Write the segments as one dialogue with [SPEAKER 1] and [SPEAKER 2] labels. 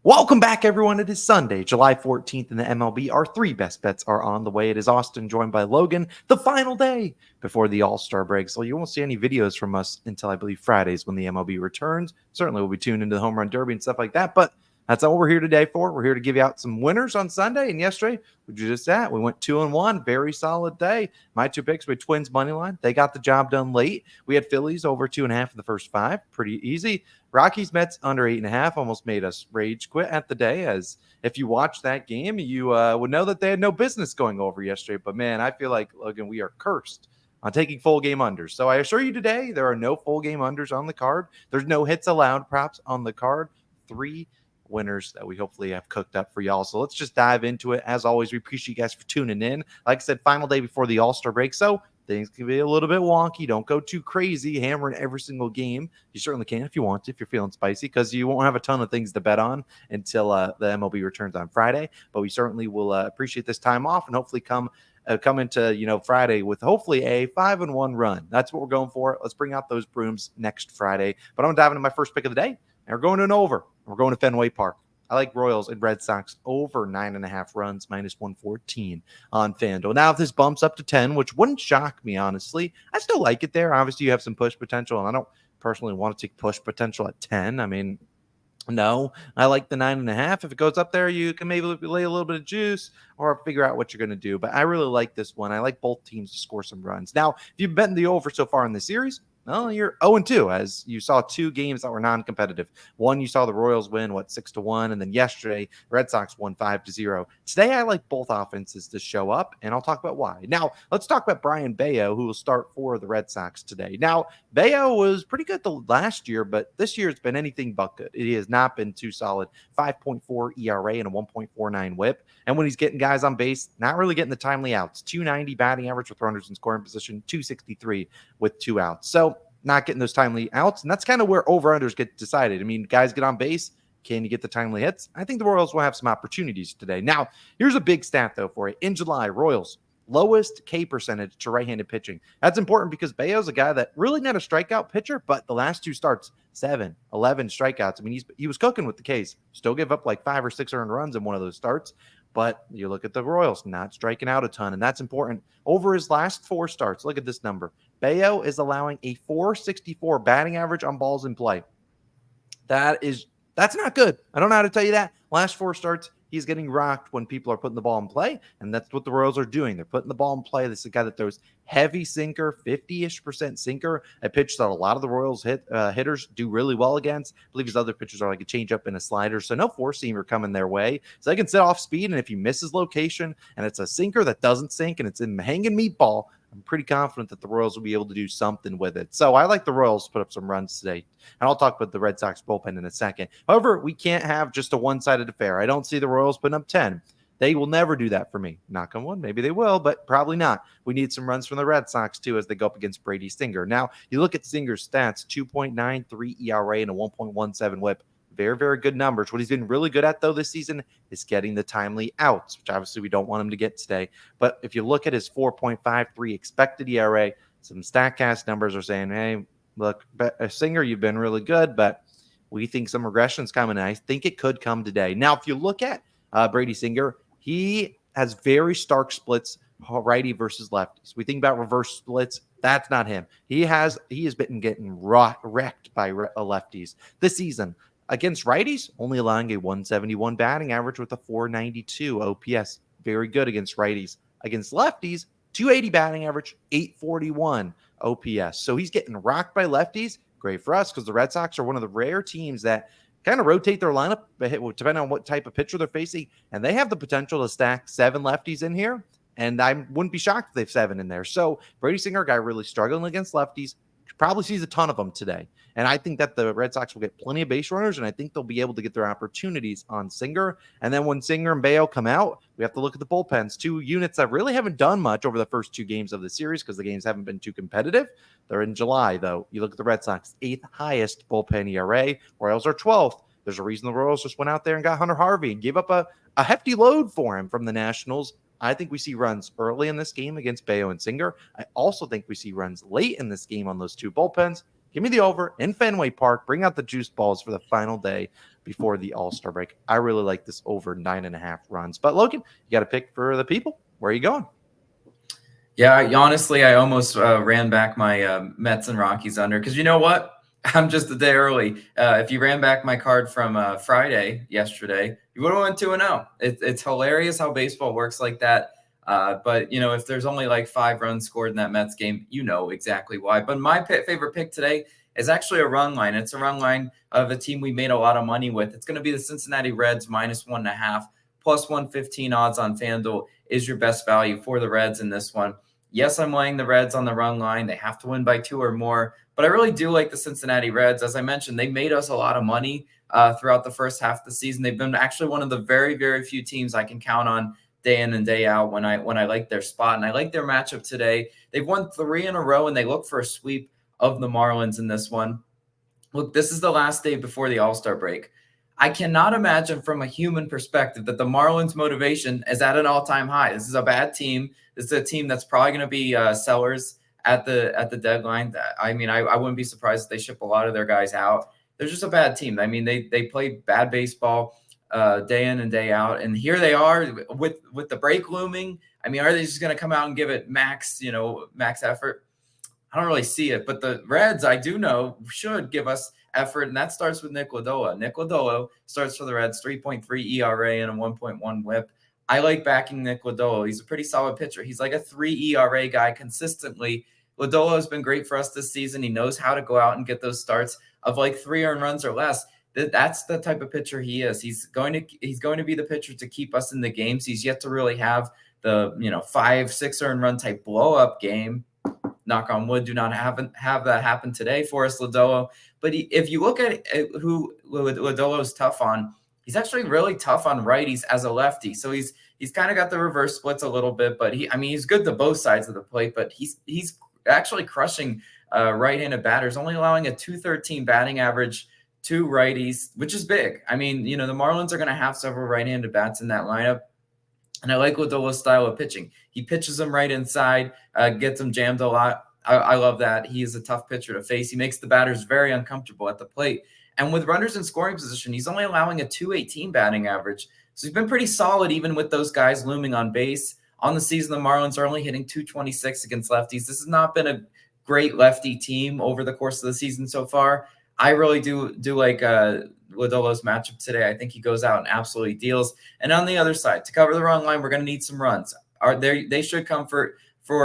[SPEAKER 1] Welcome back, everyone. It is Sunday, July 14th in the MLB. Our three best bets are on the way. It is Austin, joined by Logan, the final day before the All-Star break. So you won't see any videos from us until, I believe, Fridays when the MLB returns. Certainly we'll be tuned into the Home Run Derby and stuff like that. But that's all we're here today for. We're here to give you out some winners on Sunday. And yesterday, we did just that. We went 2-1. Very solid day. My two picks were Twins money line. They got the job done late. We had Phillies over 2.5 in the first five. Pretty easy. Rockies Mets under 8.5 almost made us rage quit at the day. As if you watched that game, you would know that they had no business going over yesterday. But man, I feel like, Logan, we are cursed on taking full game unders. So I assure you today, there are no full game unders on the card. There's no hits allowed props on the card. 3 winners that we hopefully have cooked up for y'all. So let's just dive into it. As always, we appreciate you guys for tuning in. Like I said, final day before the All-Star break. So things can be a little bit wonky. Don't go too crazy, hammering every single game. You certainly can if you want to, if you're feeling spicy, because you won't have a ton of things to bet on until the MLB returns on Friday. But we certainly will appreciate this time off and hopefully come into Friday with hopefully a 5-1 run. That's what we're going for. Let's bring out those brooms next Friday. But I'm going to dive into my first pick of the day. And we're going to an over. We're going to Fenway Park. I like Royals and Red Sox over 9.5 runs, minus 114 on FanDuel. Now, if this bumps up to 10, which wouldn't shock me, honestly, I still like it there. Obviously, you have some push potential, and I don't personally want to take push potential at 10. I mean, no, I like the 9.5. If it goes up there, you can maybe lay a little bit of juice or figure out what you're going to do. But I really like this one. I like both teams to score some runs. Now, if you've betting the over so far in the series, well, you're 0-2, as you saw 2 games that were non-competitive. One, you saw the Royals win, 6-1, and then yesterday, Red Sox won 5-0. Today, I like both offenses to show up, and I'll talk about why. Now, let's talk about Brian Bayo, who will start for the Red Sox today. Now, Bayo was pretty good the last year, but this year it's been anything but good. It has not been too solid. 5.4 ERA and a 1.49 whip. And when he's getting guys on base, not really getting the timely outs. 290 batting average with runners in scoring position, 263 with 2 outs. So not getting those timely outs. And that's kind of where over-unders get decided. I mean, guys get on base. Can you get the timely hits? I think the Royals will have some opportunities today. Now, here's a big stat, though, for you. In July, Royals, lowest K percentage to right-handed pitching. That's important because Bayo's a guy that really not a strikeout pitcher, but the last 2 starts, 7, 11 strikeouts. I mean, he was cooking with the Ks. Still give up like 5 or 6 earned runs in one of those starts. But you look at the Royals, not striking out a ton, and that's important. Over his last 4 starts, look at this number. Bayo is allowing a 464 batting average on balls in play. That's not good. I don't know how to tell you that. Last 4 starts, he's getting rocked when people are putting the ball in play, and that's what the Royals are doing. They're putting the ball in play. This is a guy that throws heavy sinker, 50-ish% sinker, a pitch that a lot of the Royals hitters do really well against. I believe his other pitchers are like a changeup and a slider, so no four-seamer coming their way. So they can sit off speed, and if he misses location, and it's a sinker that doesn't sink, and it's in the hanging meatball, I'm pretty confident that the Royals will be able to do something with it. So I like the Royals to put up some runs today. And I'll talk about the Red Sox bullpen in a second. However, we can't have just a one-sided affair. I don't see the Royals putting up 10. They will never do that for me. Knock on wood. Maybe they will, but probably not. We need some runs from the Red Sox, too, as they go up against Brady Singer. Now, you look at Singer's stats, 2.93 ERA and a 1.17 whip. Very, very good numbers. What he's been really good at, though, this season is getting the timely outs, which obviously we don't want him to get today. But if you look at his 4.53 expected ERA, some StatCast numbers are saying, hey, look, Singer, you've been really good, but we think some regression's coming. And I think it could come today. Now, if you look at Brady Singer, he has very stark splits, righty versus lefties. We think about reverse splits. That's not him. He has been getting wrecked by lefties this season. Against righties, only allowing a 171 batting average with a 492 OPS. Very good against righties. Against lefties, 280 batting average, 841 OPS. So he's getting rocked by lefties. Great for us because the Red Sox are one of the rare teams that kind of rotate their lineup depending on what type of pitcher they're facing. And they have the potential to stack 7 lefties in here. And I wouldn't be shocked if they have 7 in there. So Brady Singer, a guy really struggling against lefties, probably sees a ton of them today. And I think that the Red Sox will get plenty of base runners, and I think they'll be able to get their opportunities on Singer. And then when Singer and Bayo come out, we have to look at the bullpens. 2 units that really haven't done much over the first 2 games of the series because the games haven't been too competitive. They're in July, though. You look at the Red Sox, 8th highest bullpen ERA. Royals are 12th. There's a reason the Royals just went out there and got Hunter Harvey and gave up a hefty load for him from the Nationals. I think we see runs early in this game against Bayo and Singer. I also think we see runs late in this game on those 2 bullpens. Give me the over in Fenway Park. Bring out the juice balls for the final day before the All-Star break. I really like this over 9.5 runs. But Logan, you got to pick for the people. Where are you going?
[SPEAKER 2] Yeah, honestly, I almost ran back my Mets and Rockies under because you know what? I'm just a day early. If you ran back my card from Friday yesterday, you would have went 2-0. It's hilarious how baseball works like that. But, if there's only like 5 runs scored in that Mets game, you know exactly why. But my favorite pick today is actually a run line. It's a run line of a team we made a lot of money with. It's going to be the Cincinnati Reds -1.5, plus 115 odds on FanDuel is your best value for the Reds in this one. Yes, I'm laying the Reds on the run line. They have to win by 2 or more. But I really do like the Cincinnati Reds. As I mentioned, they made us a lot of money throughout the first half of the season. They've been actually one of the very, very few teams I can count on day in and day out when I like their spot. And I like their matchup today. They've won 3 in a row, and they look for a sweep of the Marlins in this one. Look, this is the last day before the All-Star break. I cannot imagine from a human perspective that the Marlins' motivation is at an all-time high. This is a bad team. This is a team that's probably going to be sellers at the deadline. I mean, I wouldn't be surprised if they ship a lot of their guys out. They're just a bad team. I mean, they play bad baseball day in and day out, and here they are with the break looming. I mean, are they just going to come out and give it max effort? I don't really see it, but the Reds, I do know, should give us effort, and that starts with Nick Lodolo. Nick Lodolo starts for the Reds, 3.3 ERA and a 1.1 WHIP. I like backing Nick Lodolo. He's a pretty solid pitcher. He's like a 3 ERA guy consistently. Lodolo has been great for us this season. He knows how to go out and get those starts of like 3 earned runs or less. That's the type of pitcher he is. He's going to be the pitcher to keep us in the games. He's yet to really have the 5-6 earned run type blow up game. Knock on wood, do not have that happen today for us, Lodolo. But if you look at who Lodolo is tough on, he's actually really tough on righties as a lefty. So he's kind of got the reverse splits a little bit, but he's good to both sides of the plate. But he's actually crushing right-handed batters, only allowing a .213 batting average to righties, which is big. I mean, the Marlins are going to have several right-handed bats in that lineup. And I like Lodolo's style of pitching. He pitches them right inside, gets them jammed a lot. I love that. He is a tough pitcher to face. He makes the batters very uncomfortable at the plate. And with runners in scoring position, he's only allowing a .218 batting average. So he's been pretty solid even with those guys looming on base. On the season, the Marlins are only hitting .226 against lefties. This has not been a great lefty team over the course of the season so far. I really do like Lodolo's matchup today. I think he goes out and absolutely deals. And on the other side, to cover the run line, we're going to need some runs. They should come for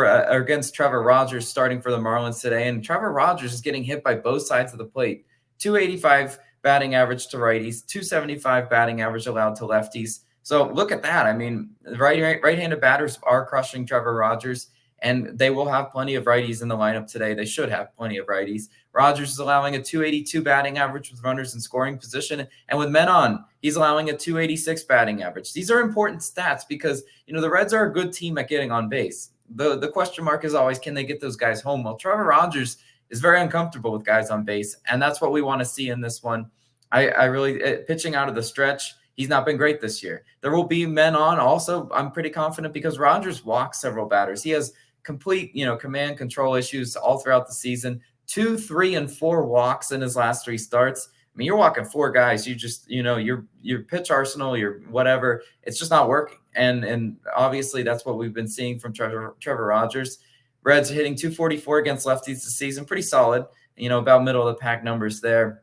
[SPEAKER 2] against Trevor Rogers starting for the Marlins today. And Trevor Rogers is getting hit by both sides of the plate. .285 batting average to righties, .275 batting average allowed to lefties. So look at that. I mean, right-handed batters are crushing Trevor Rogers, and they will have plenty of righties in the lineup today. They should have plenty of righties. Rogers is allowing a .282 batting average with runners in scoring position. And with men on, he's allowing a .286 batting average. These are important stats because, the Reds are a good team at getting on base. The question mark is always, can they get those guys home? Well, Trevor Rogers is very uncomfortable with guys on base, and that's what we want to see in this one. I really pitching out of the stretch, he's not been great this year. There will be men on also. I'm pretty confident because Rogers walks several batters. He has complete, command control issues all throughout the season. 2, 3, and 4 walks in his last 3 starts. I mean, you're walking 4 guys. You just, your pitch arsenal, your whatever, it's just not working. And obviously that's what we've been seeing from Trevor Rogers. Reds hitting .244 against lefties this season. Pretty solid, about middle of the pack numbers there.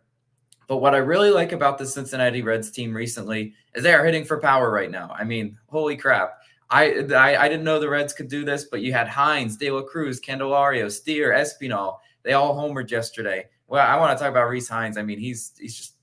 [SPEAKER 2] But what I really like about the Cincinnati Reds team recently is they are hitting for power right now. I mean, holy crap. I didn't know the Reds could do this, but you had Hines, De La Cruz, Candelario, Steer, Espinal. They all homered yesterday. Well, I want to talk about Rhys Hines. I mean, he's just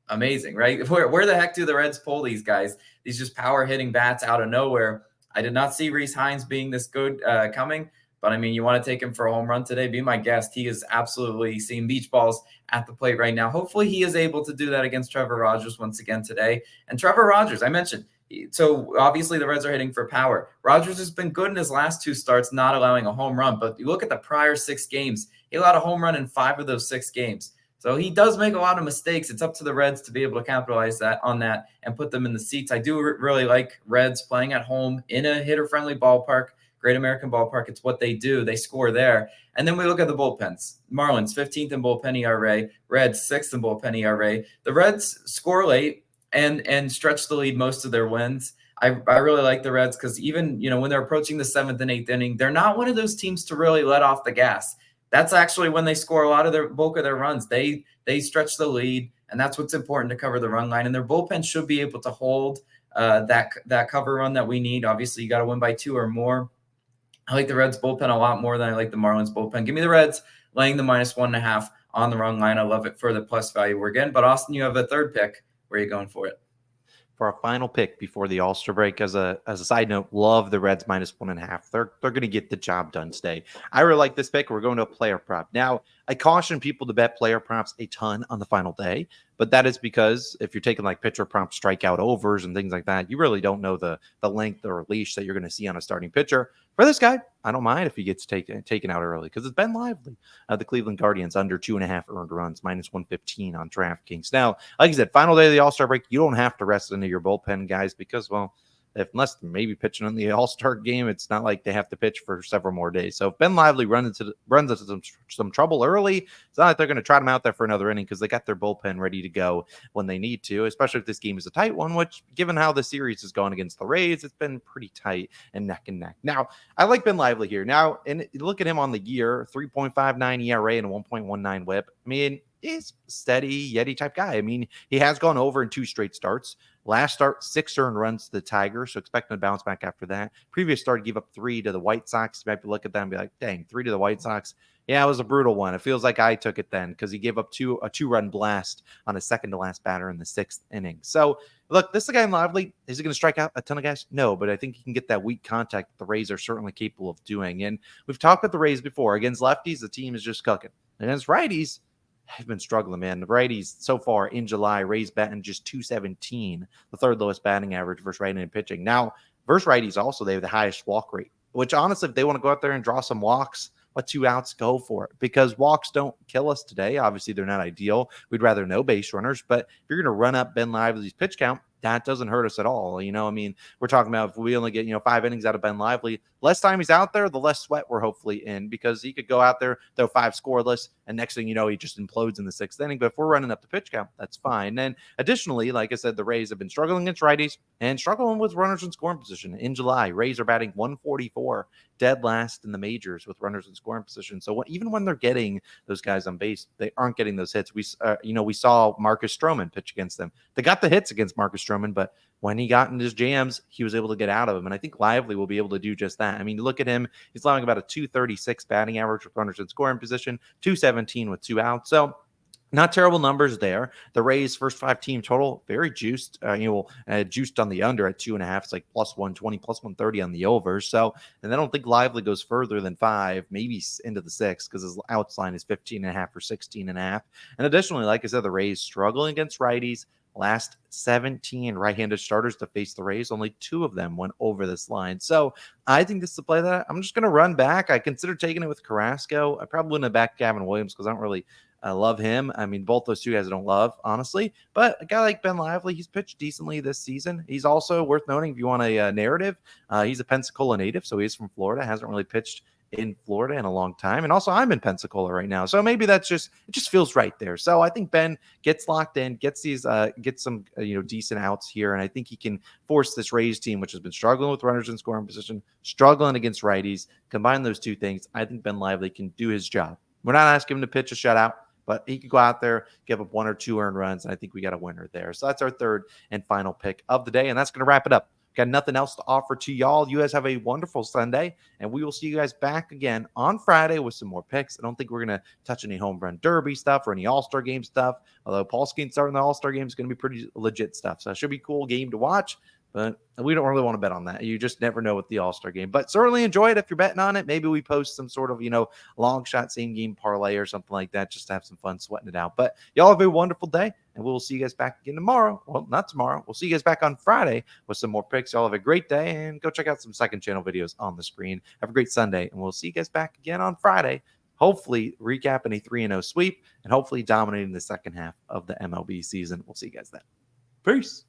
[SPEAKER 2] amazing, right? Where the heck do the Reds pull these guys? These just power hitting bats out of nowhere. I did not see Rhys Hines being this good coming, but I mean, you want to take him for a home run today? Be my guest. He is absolutely seeing beach balls at the plate right now. Hopefully he is able to do that against Trevor Rogers once again today. And Trevor Rogers, I mentioned, so obviously the Reds are hitting for power. Rogers has been good in his last 2 starts, not allowing a home run. But you look at the prior 6 games, he allowed a home run in 5 of those 6 games. So he does make a lot of mistakes. It's up to the Reds to be able to capitalize on that and put them in the seats. I do really like Reds playing at home in a hitter-friendly ballpark. Great American Ballpark. It's what they do. They score there. And then we look at the bullpens. Marlins, 15th in bullpen ERA. Reds, 6th in bullpen ERA. The Reds score late and stretch the lead most of their wins. I really like the Reds because even, when they're approaching the 7th and 8th inning, they're not one of those teams to really let off the gas. That's actually when they score a lot of their bulk of their runs. They stretch the lead, and that's what's important to cover the run line. And their bullpen should be able to hold that cover run that we need. Obviously, you got to win by 2 or more. I like the Reds bullpen a lot more than I like the Marlins bullpen. Give me the Reds laying the -1.5 on the run line. I love it for the plus value we're getting. But Austin, you have a third pick. Where are you going for it?
[SPEAKER 1] For our final pick before the All-Star break, as a side note, love the Reds -1.5. They're going to get the job done today. I really like this pick. We're going to a player prop. Now, I caution people to bet player props a ton on the final day, but that is because if you're taking like pitcher prop strikeout overs and things like that, you really don't know the length or leash that you're going to see on a starting pitcher. For this guy, I don't mind if he gets taken out early because it's Ben Lively. The Cleveland Guardians under 2.5 earned runs, -115 on DraftKings. Now, like I said, final day of the All-Star break, you don't have to rest into your bullpen guys because, well, unless maybe pitching in the All-Star game, it's not like they have to pitch for several more days. So if Ben Lively runs into some trouble early, it's not like they're going to trot him out there for another inning because they got their bullpen ready to go when they need to, especially if this game is a tight one, which given how the series has gone against the Rays, it's been pretty tight and neck and neck. Now, I like Ben Lively here. Now, and look at him on the year, 3.59 ERA and a 1.19 whip. I mean, he's steady Yeti type guy. I mean, he has gone over in 2 straight starts. Last start, 6 earned runs to the Tigers, so expecting to bounce back after that. Previous start, gave up 3 to the White Sox. You might be looking at that and be like, dang, 3 to the White Sox. Yeah, it was a brutal one. It feels like I took it then because he gave up a 2-run blast on a second-to-last batter in the 6th inning. So, look, this guy in Lively, is he going to strike out a ton of guys? No, but I think he can get that weak contact that the Rays are certainly capable of doing. And we've talked about the Rays before. Against lefties, the team is just cooking. Against righties, I've been struggling, man. The righties so far in July, Rays batting just 217, the 3rd lowest batting average versus right-handed pitching. Now, versus righties also, they have the highest walk rate, which honestly, if they want to go out there and draw some walks, let 2 outs, go for it, because walks don't kill us today. Obviously, they're not ideal. We'd rather no base runners, but if you're going to run up Ben Lively's pitch count, that doesn't hurt us at all. I mean, we're talking about if we only get, 5 innings out of Ben Lively, less time he's out there, the less sweat we're hopefully in, because he could go out there, throw 5 scoreless, and next thing you know, he just implodes in the 6th inning. But if we're running up the pitch count, that's fine. And additionally, like I said, the Rays have been struggling against righties and struggling with runners in scoring position. In July, Rays are batting 144, dead last in the majors with runners in scoring position. So even when they're getting those guys on base, they aren't getting those hits. We saw Marcus Stroman pitch against them. They got the hits against Marcus Stroman, but when he got into his jams, he was able to get out of them. And I think Lively will be able to do just that. I mean, look at him. He's allowing about a 236 batting average with runners in scoring position, 217 with 2 outs. So not terrible numbers there. The Rays' first 5 team total, very juiced. Juiced on the under at 2.5. It's like +120, +130 on the over. So, and I don't think Lively goes further than 5, maybe into the 6, because his outs line is 15.5 or 16.5. And additionally, like I said, the Rays struggling against righties. Last 17 right-handed starters to face the Rays, only 2 of them went over this line. So I think this is the play that I'm just going to run back. I consider taking it with Carrasco. I probably wouldn't have backed Gavin Williams because I don't really love him. I mean, both those 2 guys I don't love, honestly. But a guy like Ben Lively, he's pitched decently this season. He's also worth noting if you want a narrative. He's a Pensacola native, so he's from Florida. Hasn't really pitched in Florida in a long time. And also I'm in Pensacola right now. So maybe it just feels right there. So I think Ben gets locked in, gets some decent outs here. And I think he can force this Rays team, which has been struggling with runners in scoring position, struggling against righties. Combine those 2 things. I think Ben Lively can do his job. We're not asking him to pitch a shutout, but he could go out there, give up 1 or 2 earned runs. And I think we got a winner there. So that's our third and final pick of the day. And that's going to wrap it up. Got nothing else to offer to y'all. You guys have a wonderful Sunday, and we will see you guys back again on Friday with some more picks. I don't think we're going to touch any home run derby stuff or any All-Star game stuff, although Paul Skeens starting the All-Star game is going to be pretty legit stuff. So it should be a cool game to watch, but we don't really want to bet on that. You just never know with the All-Star game, but certainly enjoy it if you're betting on it. Maybe we post some sort of, long shot, same game parlay or something like that, just to have some fun sweating it out. But y'all have a wonderful day, and we'll see you guys back again tomorrow. Well, not tomorrow. We'll see you guys back on Friday with some more picks. Y'all have a great day, and go check out some second channel videos on the screen. Have a great Sunday, and we'll see you guys back again on Friday, hopefully recapping a 3-0 sweep and hopefully dominating the second half of the MLB season. We'll see you guys then. Peace.